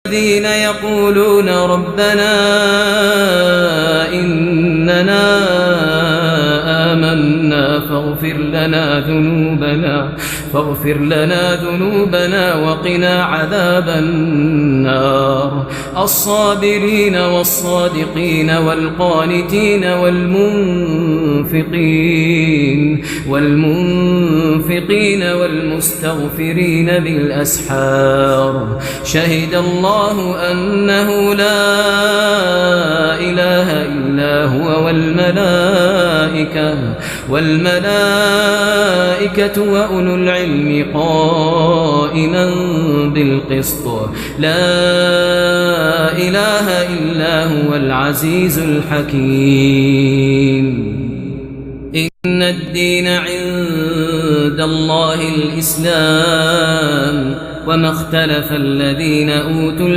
الذين يقولون ربنا إننا آمنا فاغفر لنا ذنوبنا وقنا عذاب النار. الصابرين والصادقين والقانتين والمنفقين والمستغفرين بالأسحار. شهد الله أنه لا إله إلا هو والملائكة وأولو العلم قائما بالقسط. لا إله إلا هو العزيز الحكيم. إن الدين عند الله الإسلام وما اختلف الذين أوتوا